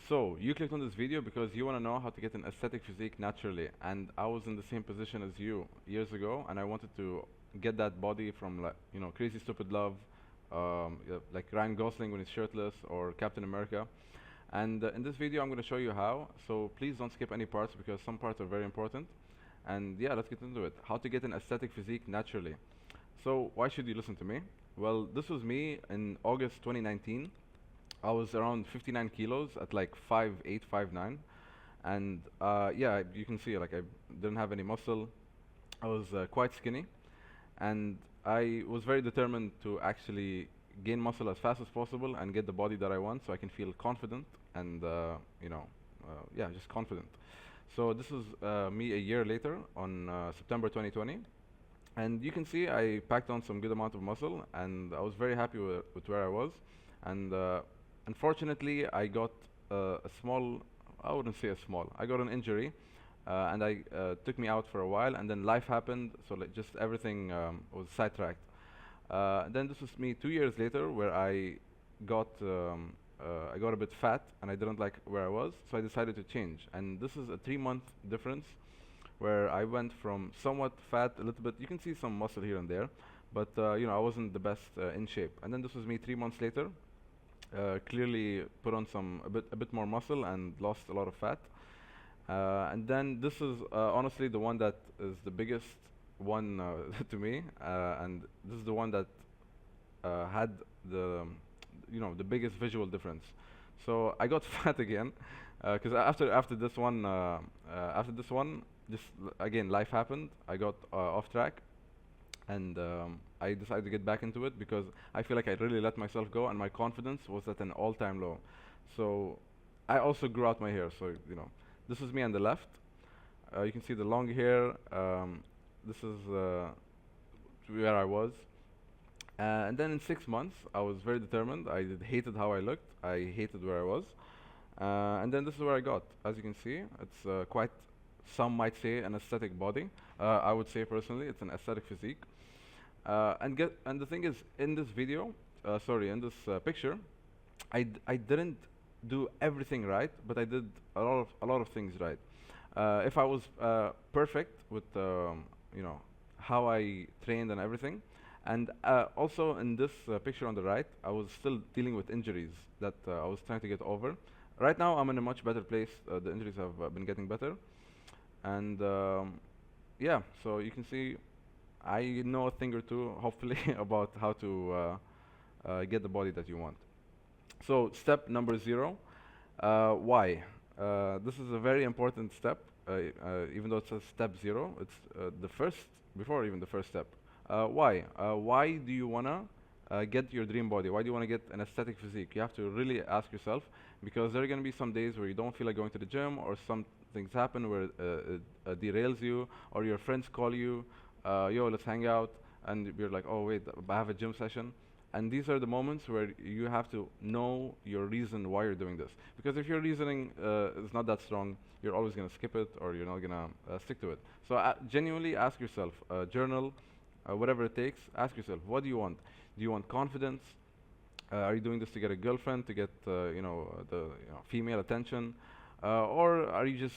So, you clicked on this video because you want to know how to get an aesthetic physique naturally, and I was in the same position as you years ago, and I wanted to get that body from like, Crazy Stupid Love, yeah, like Ryan Gosling when he's shirtless, or Captain America. And in this video, I'm going to show you how, so please don't skip any parts because some parts are very important. And yeah, let's get into it. How to get an aesthetic physique naturally. So, why should you listen to me? Well, this was me in August 2019. I was around 59 kilos at like 5'8", 5'9", and yeah, you can see like I didn't have any muscle. I was quite skinny, and I was very determined to actually gain muscle as fast as possible and get the body that I want, so I can feel confident and yeah, just confident. So this is me a year later on September 2020, and you can see I packed on some good amount of muscle, and I was very happy with where I was. And unfortunately, I got a small, I wouldn't say a small, I got an injury, and I took me out for a while, and then life happened, so like just everything was sidetracked. Then this was me 2 years later, where I got a bit fat, and I didn't like where I was, so I decided to change. And this is a 3-month difference, where I went from somewhat fat, a little bit. You can see some muscle here and there, but I wasn't the best in shape. And then this was me 3 months later. Clearly put on a bit more muscle and lost a lot of fat. And then this is honestly the one that is the biggest one to me, and this is the one that had the biggest visual difference. So I got fat again, because after this one, just again life happened. I got off track, and I decided to get back into it because I feel like I really let myself go, and my confidence was at an all-time low. So I also grew out my hair. So this is me on the left. You can see the long hair. This is where I was. And then in 6 months, I was very determined. Hated how I looked. I hated where I was. And then this is where I got. As you can see, it's quite, some might say, an aesthetic body. I would say personally, it's an aesthetic physique. And the thing is, in this video, in this picture, I didn't do everything right, but I did a lot of things right. If I was perfect with how I trained and everything, and also in this picture on the right, I was still dealing with injuries that I was trying to get over. Right now, I'm in a much better place. The injuries have been getting better, and yeah, so you can see I know a thing or two, hopefully, about how to get the body that you want. So step number 0, why? This is a very important step, even though it says step 0, it's the first, before even the first step. Why? Why do you wanna get your dream body? Why do you wanna get an aesthetic physique? You have to really ask yourself, because there are gonna be some days where you don't feel like going to the gym, or some things happen where it derails you, or your friends call you, yo, let's hang out, and you're like, oh wait, I have a gym session. And these are the moments where you have to know your reason why you're doing this. Because if your reasoning is not that strong, you're always going to skip it, or you're not going to stick to it. So genuinely ask yourself, journal, whatever it takes, ask yourself, what do you want? Do you want confidence? Are you doing this to get a girlfriend, to get female attention? Or are you just,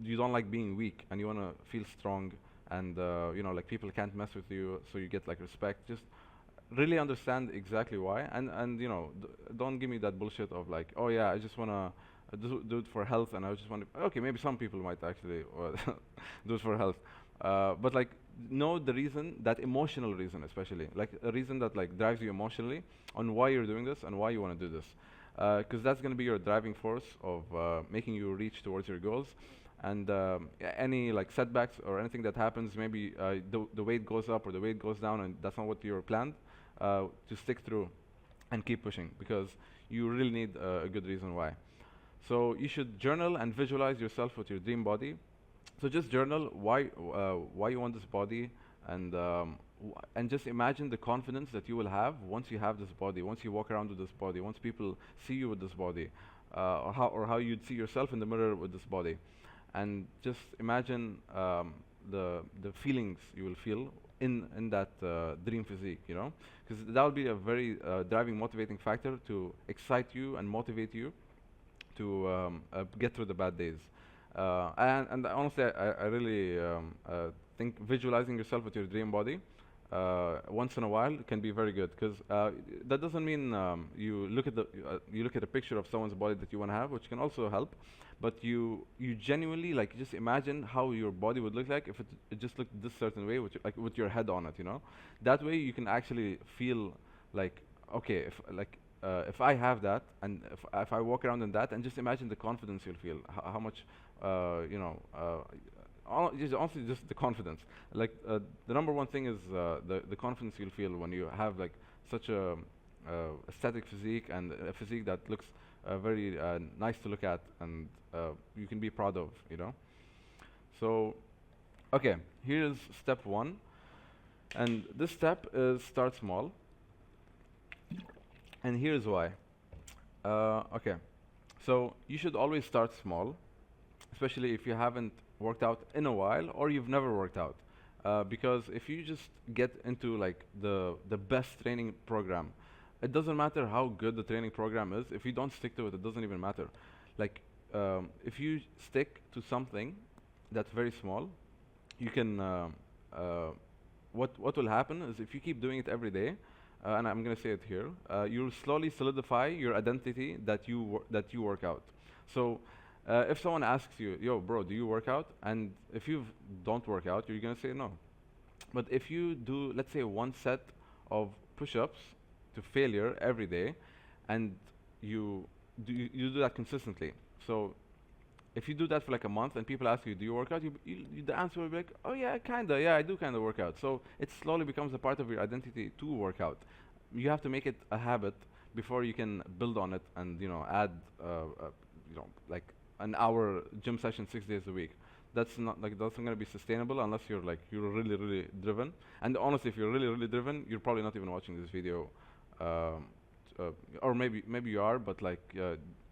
you don't like being weak and you want to feel strong, and like people can't mess with you, so you get like respect? Just really understand exactly why, and don't give me that bullshit of like, oh yeah, I just wanna do it for health, and I just want to. Okay, maybe some people might actually do it for health, but like, know the reason, that emotional reason, especially like a reason that like drives you emotionally on why you're doing this and why you want to do this, because that's going to be your driving force of making you reach towards your goals. And any like setbacks or anything that happens, maybe the weight goes up or the weight goes down, and that's not what you were planned, to stick through and keep pushing, because you really need a good reason why. So you should journal and visualize yourself with your dream body. So just journal why you want this body, and and just imagine the confidence that you will have once you have this body, once you walk around with this body, once people see you with this body, or how you'd see yourself in the mirror with this body, and just imagine the feelings you will feel in that dream physique, because that will be a very driving, motivating factor to excite you and motivate you to get through the bad days. And honestly, I really think visualizing yourself with your dream body once in a while can be very good, because that doesn't mean you look at a picture of someone's body that you want to have, which can also help, but you genuinely like just imagine how your body would look like if it just looked this certain way with like with your head on it, you know. That way you can actually feel like, okay, if I have that, and if I walk around in that, and just imagine the confidence you'll feel, how much you know, just honestly just the confidence. Like the number one thing is the confidence you'll feel when you have like such a aesthetic physique, and a physique that looks very nice to look at, and you can be proud of, you know. So okay, here's step one, and this step is start small, and here's why. Okay, so you should always start small, especially if you haven't worked out in a while or you've never worked out. Because if you just get into like the best training program, it doesn't matter how good the training program is. If you don't stick to it, it doesn't even matter. Like if you stick to something that's very small, you can. What will happen is if you keep doing it every day, and I'm gonna say it here, you'll slowly solidify your identity that you work out. So if someone asks you, "Yo, bro, do you work out?" and if you don't work out, you're gonna say no. But if you do, let's say, one set of push-ups to failure every day, and you do that consistently. So if you do that for like a month, and people ask you, "Do you work out?" The answer will be like, "Oh yeah, kinda. Yeah, I do kinda work out." So it slowly becomes a part of your identity to work out. You have to make it a habit before you can build on it, and add like an hour gym session 6 days a week. That's not gonna be sustainable unless you're really really driven. And honestly, if you're really really driven, you're probably not even watching this video, um, or maybe you are, but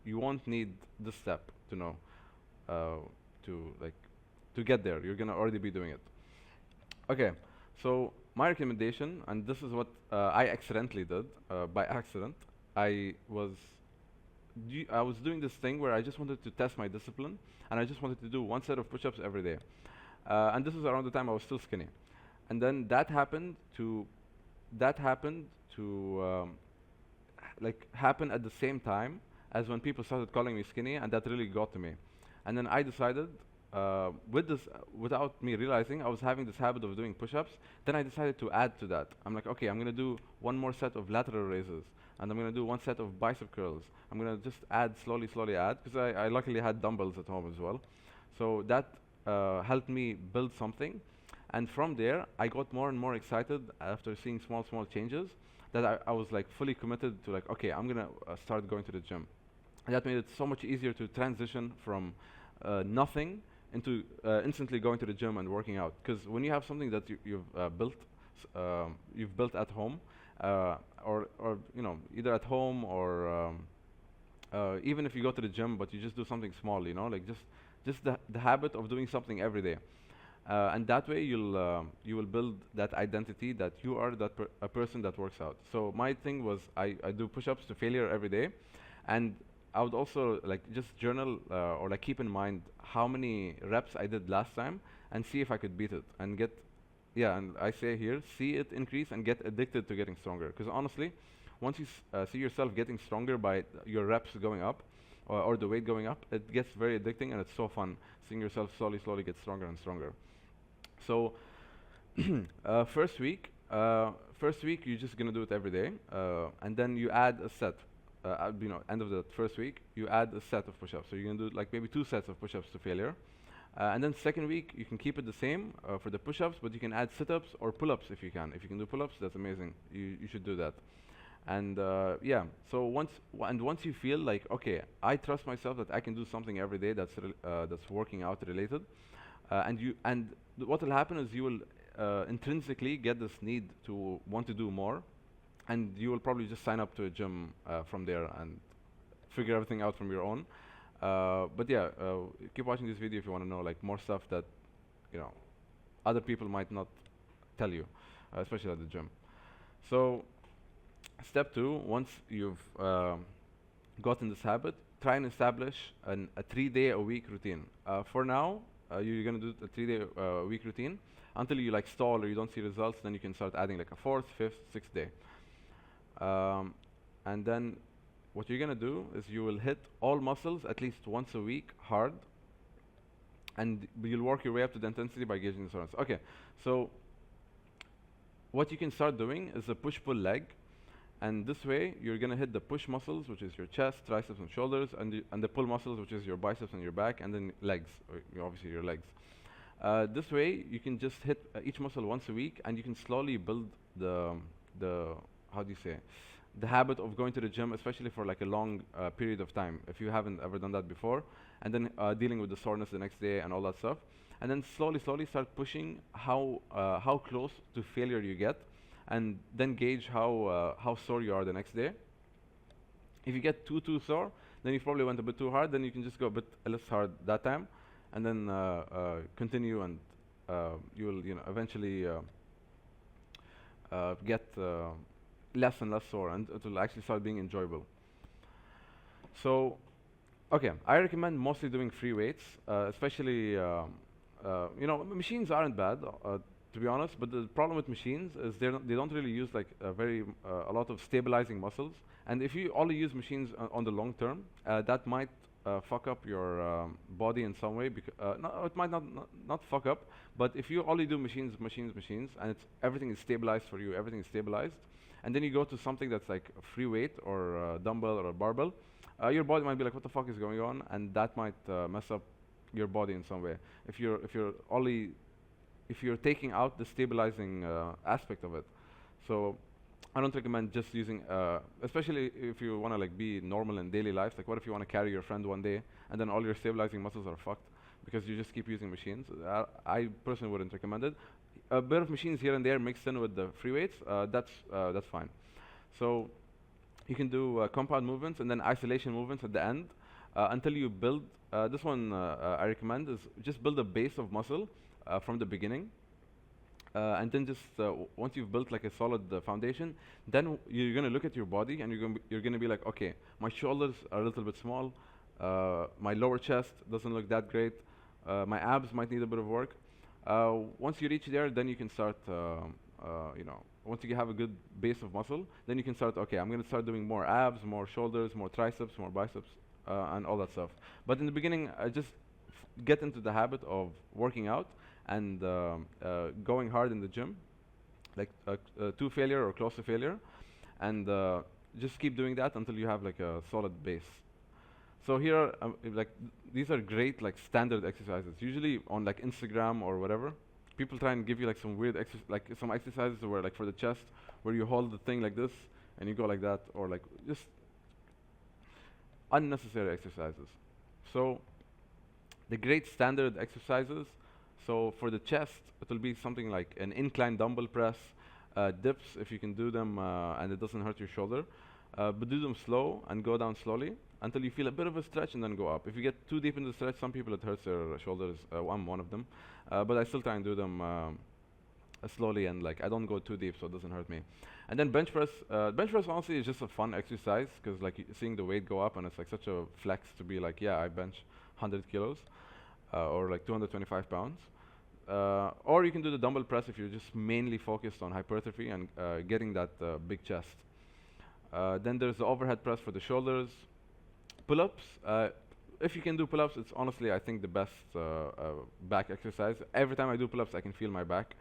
you won't need this step to know uh, to to get there. You're gonna already be doing it. Okay, so my recommendation, and this is what I accidentally did by accident. I was I was doing this thing where I just wanted to test my discipline, and I just wanted to do one set of push-ups every day. And this was around the time I was still skinny. And then that happened to happen at the same time as when people started calling me skinny, and that really got to me. And then I decided, without me realizing, I was having this habit of doing push-ups. Then I decided to add to that. I'm like, okay, I'm gonna do one more set of lateral raises, and I'm gonna do one set of bicep curls. I'm gonna just add slowly, slowly add, because I luckily had dumbbells at home as well. So that helped me build something. And from there, I got more and more excited after seeing small, small changes, that I was like fully committed to like, okay, I'm gonna start going to the gym. And that made it so much easier to transition from nothing into instantly going to the gym and working out. Because when you have something that you've built at home, or either at home or even if you go to the gym, but you just do something small, like just the habit of doing something every day. And that way you will build that identity that you are a person that works out. So my thing was I do push-ups to failure every day, and I would also like just journal or like keep in mind how many reps I did last time, and see if I could beat it and get, yeah, and I say here, see it increase and get addicted to getting stronger. Because honestly, once you see yourself getting stronger by your reps going up, or the weight going up, it gets very addicting, and it's so fun seeing yourself slowly, slowly get stronger and stronger. So first week you're just gonna do it every day, and then you add a set. End of the first week, you add a set of push-ups. So you're gonna do like maybe 2 sets of push-ups to failure, and then second week you can keep it the same for the push-ups, but you can add sit-ups or pull-ups if you can. If you can do pull-ups, that's amazing. You should do that. And yeah, so once you feel like, okay, I trust myself that I can do something every day that's working out related, what will happen is you will intrinsically get this need to want to do more, and you will probably just sign up to a gym from there and figure everything out from your own. But yeah, keep watching this video if you want to know like more stuff that other people might not tell you, especially at the gym. So step two, once you've gotten this habit, try and establish a 3 day a week routine. For now, you're gonna do a 3 day a week routine until you like stall or you don't see results. Then you can start adding like a fourth, fifth, sixth day. Um, and then what you're gonna do is you will hit all muscles at least once a week hard, and you'll work your way up to the intensity by gauging the tolerance. Okay, so what you can start doing is a push-pull leg, and this way you're gonna hit the push muscles, which is your chest, triceps, and shoulders, and the pull muscles, which is your biceps and your back, and then legs, or obviously your legs. This way you can just hit each muscle once a week, and you can slowly build the how do you say the habit of going to the gym, especially for like a long period of time, if you haven't ever done that before, and then dealing with the soreness the next day and all that stuff, and then slowly start pushing how close to failure you get, and then gauge how sore you are the next day. If you get too sore, then you probably went a bit too hard. Then you can just go a bit less hard that time, and then continue, and you will eventually get less and less sore, and it will actually start being enjoyable. So, okay, I recommend mostly doing free weights, especially machines aren't bad, to be honest. But the problem with machines is they don't really use like a lot of stabilizing muscles. And if you only use machines on the long term, that might fuck up your body in some way. No, it might not fuck up. But if you only do machines, and everything is stabilized for you, everything is stabilized, and then you go to something that's like a free weight or a dumbbell or a barbell, your body might be like, what the fuck is going on? And that might mess up your body in some way. If you're taking out the stabilizing aspect of it. So I don't recommend just using, especially if you want to like be normal in daily life. Like, what if you want to carry your friend one day and then all your stabilizing muscles are fucked because you just keep using machines? I personally wouldn't recommend it. A bit of machines here and there mixed in with the free weights, that's fine. So you can do compound movements and then isolation movements at the end until you build. This one I recommend is just build a base of muscle from the beginning, and then just once you've built like a solid foundation, then you're gonna look at your body and you're gonna be like, okay, my shoulders are a little bit small, my lower chest doesn't look that great, my abs might need a bit of work. Once you reach there, then you can start. Once you have a good base of muscle, then you can start. Okay, I'm gonna start doing more abs, more shoulders, more triceps, more biceps, and all that stuff. But in the beginning, just get into the habit of working out and going hard in the gym, like to failure or close to failure, and just keep doing that until you have like a solid base. So here, these are great like standard exercises. Usually on like Instagram or whatever, people try and give you like some weird some exercises where like for the chest, where you hold the thing like this and you go like that, or like just unnecessary exercises. So the great standard exercises. So for the chest, it will be something like an incline dumbbell press, dips if you can do them and it doesn't hurt your shoulder. But do them slow and go down slowly until you feel a bit of a stretch and then go up. If you get too deep into the stretch, some people it hurts their shoulders. I'm one of them, but I still try and do them slowly, and like I don't go too deep so it doesn't hurt me. And then bench press. Bench press honestly is just a fun exercise because like seeing the weight go up, and it's like such a flex to be like, yeah, I bench 100 kilos or like 225 pounds. Or you can do the dumbbell press if you're just mainly focused on hypertrophy and getting that big chest. Then there's the overhead press for the shoulders. Pull-ups. If you can do pull-ups, it's honestly, I think, the best back exercise. Every time I do pull-ups, I can feel my back.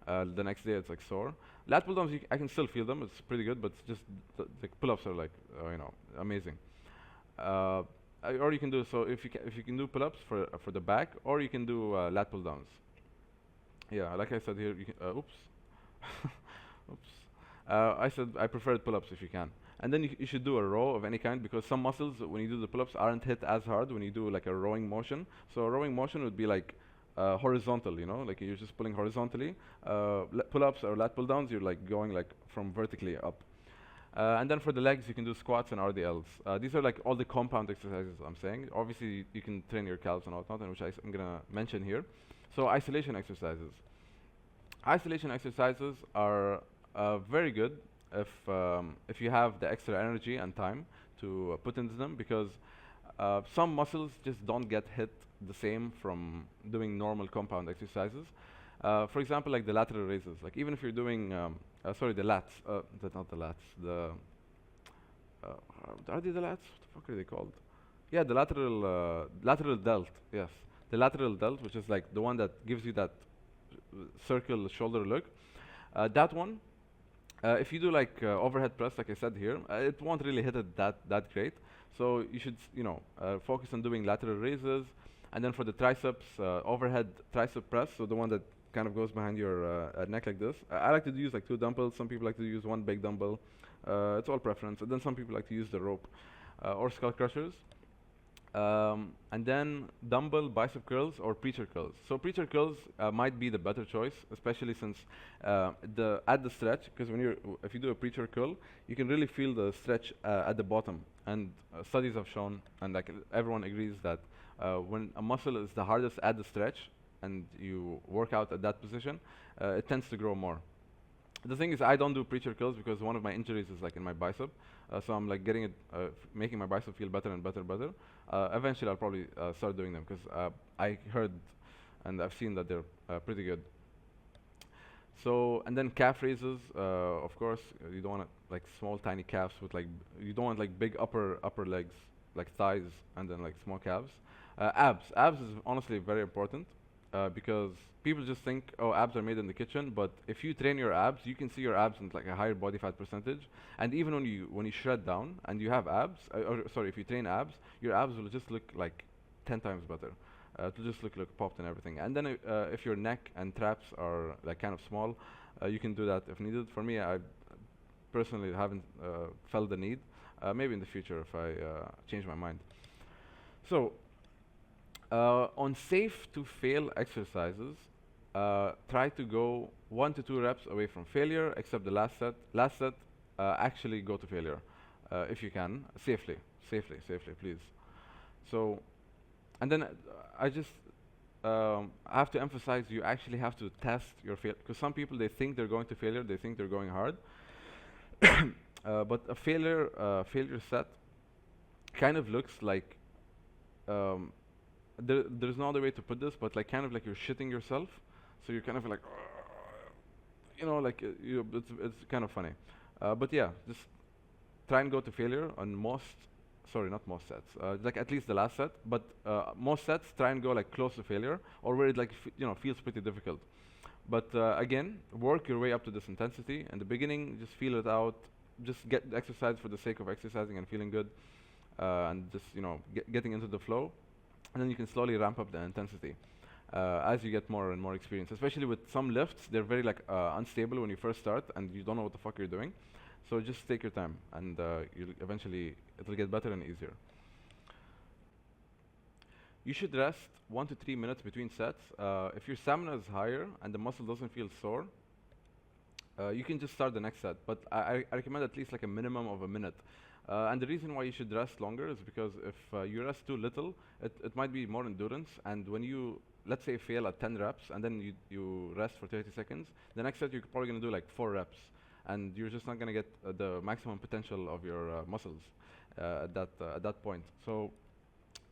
The next day, it's like sore. Lat pull-downs, I can still feel them. It's pretty good, but it's just the pull-ups are like, amazing. Or you can do so if you can do pull-ups for the back, or you can do lat pull-downs. Yeah, like I said here, you can, oops. Oops. I said I prefer pull-ups if you can. And then you should do a row of any kind, because some muscles, when you do the pull-ups, aren't hit as hard when you do like a rowing motion. So a rowing motion would be like horizontal, like you're just pulling horizontally. Pull-ups or lat pull-downs, you're like going like from vertically up. And then for the legs, you can do squats and RDLs. These are like all the compound exercises I'm saying. Obviously, you can train your calves and whatnot, and which I'm gonna mention here. So isolation exercises. Isolation exercises are very good if you have the extra energy and time to put into them, because Some muscles just don't get hit the same from doing normal compound exercises. For example, like the lateral raises. Like even if you're doing, sorry, the lats. That's not the lats. Are they the lats? What the fuck are they called? Yeah, the lateral delt. Yes, the lateral delt, which is like the one that gives you that circle shoulder look. That one, if you do like overhead press, like I said here, it won't really hit it that great. So you should, focus on doing lateral raises, and then for the triceps, overhead tricep press, so the one that kind of goes behind your neck like this. I like to use like two dumbbells. Some people like to use one big dumbbell. It's all preference. And then some people like to use the rope or skull crushers. And then dumbbell bicep curls or preacher curls. So preacher curls might be the better choice, especially since at the stretch, because if you do a preacher curl, you can really feel the stretch at the bottom. And studies have shown, and like everyone agrees that when a muscle is the hardest at the stretch, and you work out at that position, it tends to grow more. The thing is, I don't do preacher curls because one of my injuries is like in my bicep, so I'm like getting it, making my bicep feel better and better. Eventually, I'll probably start doing them because I heard and I've seen that they're pretty good. So, and then calf raises, of course, you don't want like small tiny calves with like, you don't want like big upper legs, like thighs, and then like small calves. Abs is honestly very important because people just think, oh, abs are made in the kitchen, but if you train your abs, you can see your abs in like a higher body fat percentage. And even when you shred down and you have abs, or sorry, if you train abs, your abs will just look like 10 times better. To just look popped and everything. And then if your neck and traps are like kind of small, you can do that if needed. For me, I personally haven't felt the need. Maybe in the future if I change my mind. So, on safe to fail exercises, try to go 1 to 2 reps away from failure, except the last set. Last set, actually go to failure, if you can, safely, please. So, and then I just have to emphasize you actually have to test your failure, because some people they think they're going to failure, they think they're going hard, but a failure set kind of looks like there's no other way to put this, but like kind of like you're shitting yourself, so you're kind of like, like it's kind of funny, but yeah, just try and go to failure on not most sets, like at least the last set, but most sets try and go like close to failure, or where it like feels pretty difficult. But again, work your way up to this intensity. In the beginning, just feel it out. Just get the exercise for the sake of exercising and feeling good, and just getting into the flow, and then you can slowly ramp up the intensity as you get more and more experience. Especially with some lifts, they're very like unstable when you first start, and you don't know what the fuck you're doing. So just take your time, and it'll get better and easier. You should rest 1 to 3 minutes between sets. If your stamina is higher and the muscle doesn't feel sore, you can just start the next set. But I recommend at least like a minimum of a minute. And the reason why you should rest longer is because if you rest too little, it might be more endurance. And when you, let's say, fail at 10 reps and then you rest for 30 seconds, the next set you're probably going to do like 4 reps. And you're just not going to get the maximum potential of your muscles at that point. So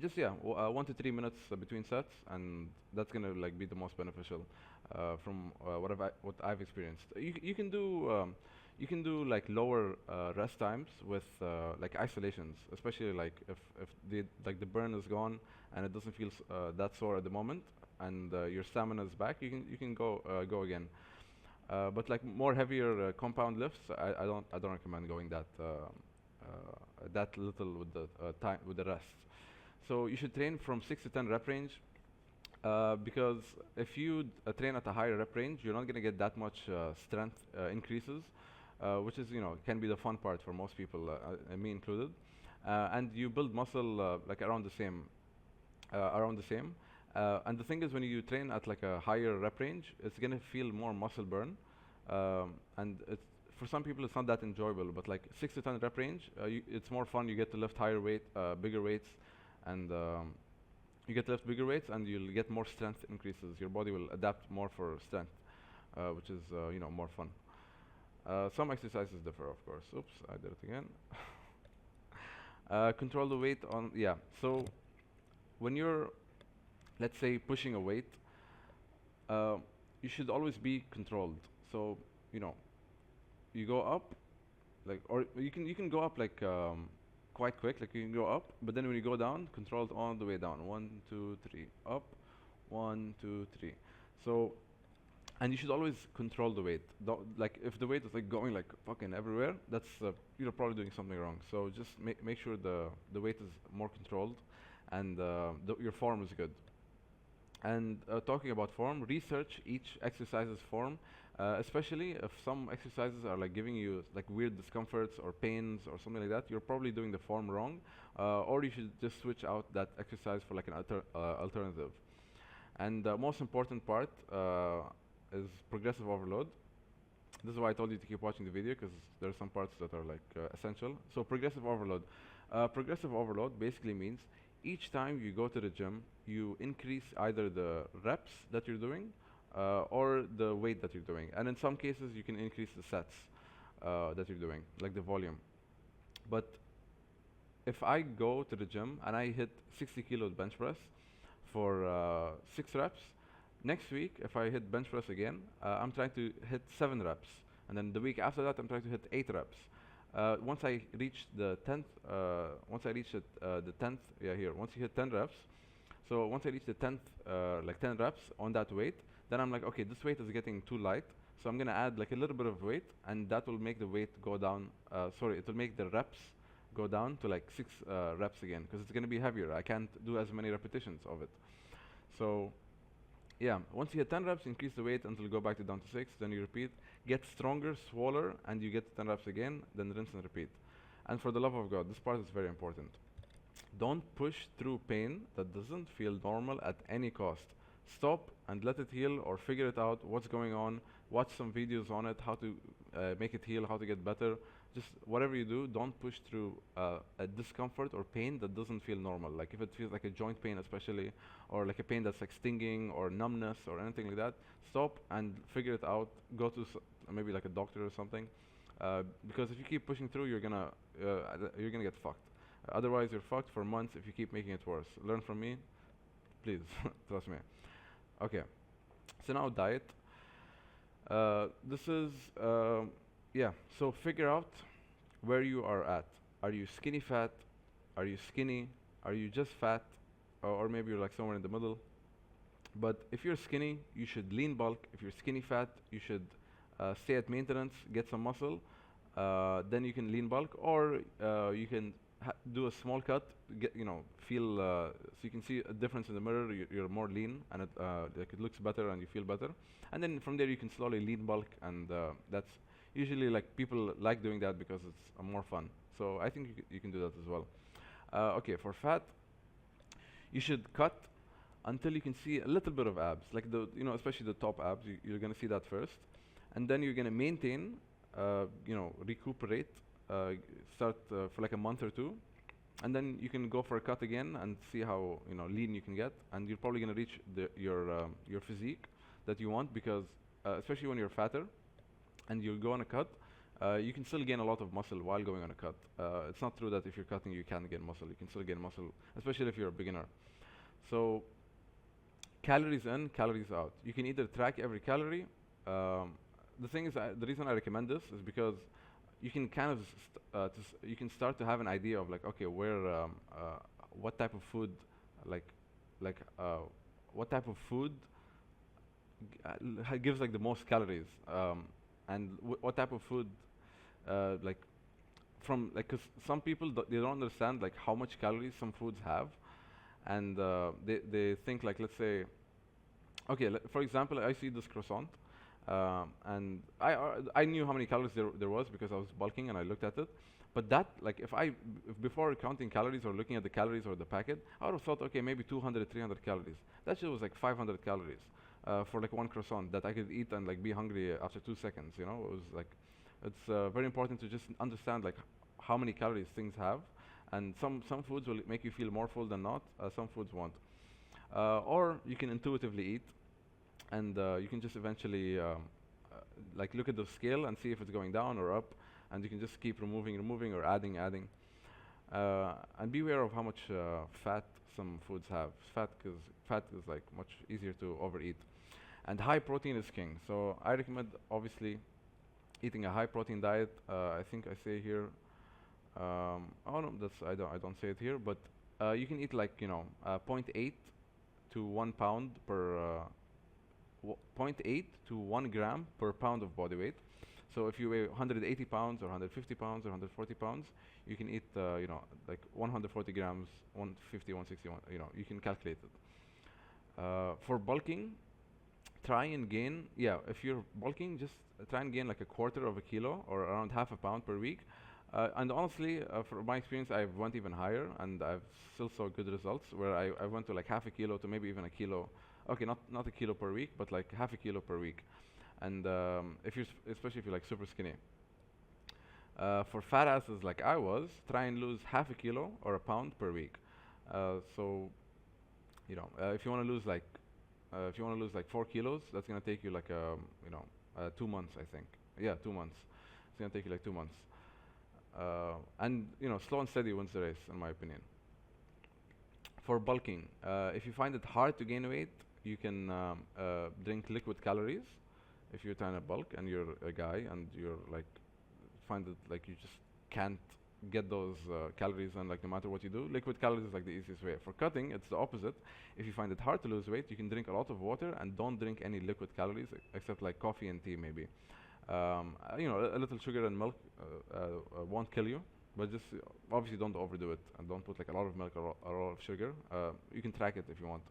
just 1 to 3 minutes between sets, and that's going to like be the most beneficial from what I've experienced. You can do like lower rest times with like isolations, especially like if the burn is gone and it doesn't feel that sore at the moment, and your stamina is back. You can go again. But like more heavier compound lifts, I don't recommend going that little with the time with the rest. So you should train from 6 to 10 rep range, because if you train at a higher rep range, you're not going to get that much strength increases, which is can be the fun part for most people, and me included. And you build muscle like around the same. And the thing is, when you train at like a higher rep range, it's gonna feel more muscle burn, and for some people it's not that enjoyable. But like 6 to 10 rep range, it's more fun. You get to lift bigger weights, and and you'll get more strength increases. Your body will adapt more for strength, which is more fun. Some exercises differ, of course. Oops, I did it again. Control the weight on, yeah. So when you're, let's say, pushing a weight, uh, you should always be controlled. So, you know, you go up, like, or you can go up like quite quick, like you can go up, but then when you go down, control it all the way down. One, two, three, up. One, two, three. So, and you should always control the weight. Like if the weight is like going like fucking everywhere, that's you're probably doing something wrong. So just make sure the weight is more controlled, and your form is good. And talking about form, research each exercise's form, especially if some exercises are like giving you like weird discomforts or pains or something like that. You're probably doing the form wrong, or you should just switch out that exercise for like an alternative. And the most important part is progressive overload. This is why I told you to keep watching the video, because there are some parts that are like essential. So progressive overload. Progressive overload basically means each time you go to the gym, you increase either the reps that you're doing or the weight that you're doing. And in some cases, you can increase the sets that you're doing, like the volume. But if I go to the gym and I hit 60 kilo bench press for 6 reps, next week if I hit bench press again, I'm trying to hit 7 reps, and then the week after that I'm trying to hit 8 reps. Once I reach the 10th, once I reach the 10th, yeah, here. Once you hit 10 reps, so once I reach the 10th, like 10 reps on that weight, then I'm like, okay, this weight is getting too light, so I'm gonna add like a little bit of weight, and that will make the weight go down. Sorry, it will make the reps go down to like 6 reps again, because it's gonna be heavier. I can't do as many repetitions of it. So yeah, once you hit 10 reps, increase the weight until you go back to down to 6, then you repeat. Get stronger, smaller, and you get 10 reps again, then rinse and repeat. And for the love of God, this part is very important. Don't push through pain that doesn't feel normal at any cost. Stop and let it heal, or figure it out what's going on. Watch some videos on it, how to make it heal, how to get better. Just whatever you do, don't push through a discomfort or pain that doesn't feel normal. Like if it feels like a joint pain, especially, or like a pain that's like stinging or numbness or anything like that, stop and figure it out. Go to maybe like a doctor or something, because if you keep pushing through, you're gonna get fucked. Otherwise, you're fucked for months if you keep making it worse. Learn from me, please. Trust me. Okay. So now diet. This is yeah. So figure out where you are at. Are you skinny fat? Are you skinny? Are you just fat? Or maybe you're like somewhere in the middle. But if you're skinny, you should lean bulk. If you're skinny fat, you should stay at maintenance, get some muscle. Then you can lean bulk, or you can do a small cut. Get feel so you can see a difference in the mirror. You're more lean, and it looks better, and you feel better. And then from there you can slowly lean bulk, and that's usually like people like doing that because it's more fun. So I think you can do that as well. Okay, for fat, you should cut until you can see a little bit of abs, like especially the top abs. You're gonna see that first, and then you're gonna maintain, recuperate, start for like a month or two, and then you can go for a cut again and see how lean you can get, and you're probably gonna reach your physique that you want, because especially when you're fatter and you go on a cut, you can still gain a lot of muscle while going on a cut. It's not true that if you're cutting you can't gain muscle. You can still gain muscle, especially if you're a beginner. So calories in, calories out. You can either track every calorie. The thing is, the reason I recommend this is because you can kind of you can start to have an idea of like, okay, what type of food, like like what type of food gives like the most calories, and what type of food, like from like, cause some people they don't understand like how much calories some foods have, and they think like, let's say, okay, for example, I see this croissant, and I knew how many calories there was because I was bulking and I looked at it. But that, like, if before counting calories or looking at the calories or the packet, I would have thought, okay, maybe 200, 300 calories. That shit was like 500 calories for like one croissant that I could eat and like be hungry after 2 seconds. It was like, it's very important to just understand like how many calories things have, and some foods will make you feel more full than not. Some foods won't. Or you can intuitively eat, and you can just eventually like look at the scale and see if it's going down or up, and you can just keep removing, or adding. And beware of how much fat some foods have. Fat is like much easier to overeat. And high protein is king. So I recommend obviously eating a high protein diet. I think I say here. Oh no, I don't say it here, but you can eat like zero point 0.8 to 1 pound per 0.8 to 1 gram per pound of body weight. So if you weigh 180 pounds or 150 pounds or 140 pounds, you can eat like 140 grams, 150, 160, you can calculate it. For bulking, try and gain, yeah, if you're bulking, just try and gain like a quarter of a kilo or around half a pound per week. And honestly, from my experience, I went even higher, and I've still saw good results. Where I went to like half a kilo to maybe even a kilo. Okay, not a kilo per week, but like half a kilo per week. And if you're especially if you're like super skinny. For fat asses like I was, try and lose half a kilo or a pound per week. So if you want to lose like 4 kilos, that's gonna take you like 2 months, I think. Yeah, 2 months. It's gonna take you like 2 months. And slow and steady wins the race, in my opinion. For bulking, if you find it hard to gain weight, you can drink liquid calories. If you're trying to bulk and you're a guy and you're like find it like you just can't get those calories, and like no matter what you do, liquid calories is like the easiest way. For cutting, it's the opposite. If you find it hard to lose weight, you can drink a lot of water and don't drink any liquid calories except like coffee and tea maybe. A little sugar and milk won't kill you, but just obviously don't overdo it and don't put like a lot of milk or a lot of sugar. You can track it if you want.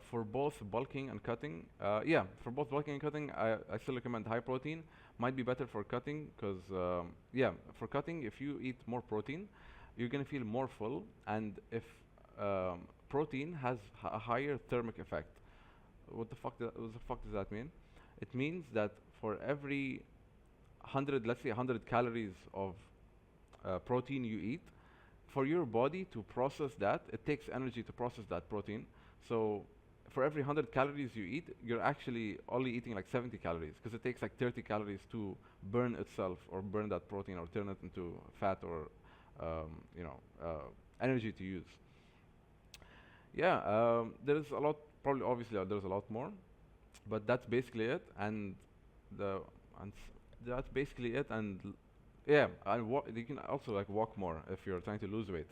For both bulking and cutting, for both bulking and cutting, I still recommend high protein. Might be better for cutting because, for cutting, if you eat more protein, you're gonna feel more full, and if protein has a higher thermic effect. What the fuck does that mean? It means that for every 100, let's say 100 calories of protein you eat, for your body to process that, it takes energy to process that protein. So for every 100 calories you eat, you're actually only eating like 70 calories because it takes like 30 calories to burn itself or burn that protein or turn it into fat or energy to use. Yeah, there's a lot. Probably, obviously, there's a lot more, but that's basically it. The that's basically it. Yeah, you can also like walk more if you're trying to lose weight.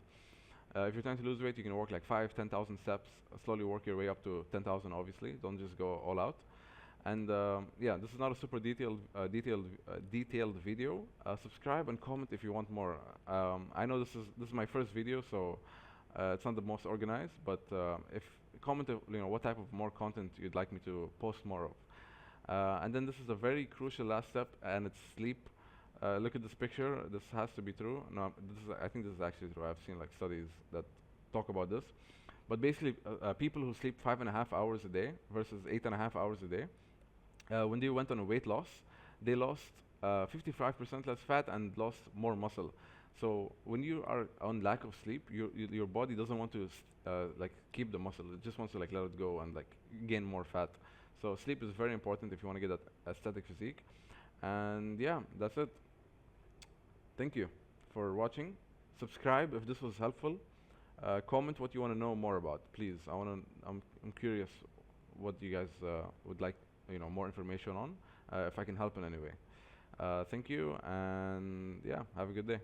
If you're trying to lose weight, you can walk like 10,000 steps. Slowly work your way up to 10,000. Obviously, don't just go all out. And yeah, this is not a super detailed video. Subscribe and comment if you want more. I know this is my first video, so it's not the most organized. But if comment, what type of more content you'd like me to post more of. And then this is a very crucial last step, and it's sleep. Look at this picture. This has to be true. No, I think this is actually true. I've seen like studies that talk about this. But basically, people who sleep 5.5 hours a day versus 8.5 hours a day, when they went on a weight loss, they lost 55% less fat and lost more muscle. So when you are on lack of sleep, your body doesn't want to like keep the muscle. It just wants to like let it go and like gain more fat. So sleep is very important if you want to get that aesthetic physique. And yeah, that's it. Thank you for watching. Subscribe if this was helpful. Comment what you want to know more about, please. I'm curious what you guys would like, more information on. If I can help in any way. Thank you, and yeah, have a good day.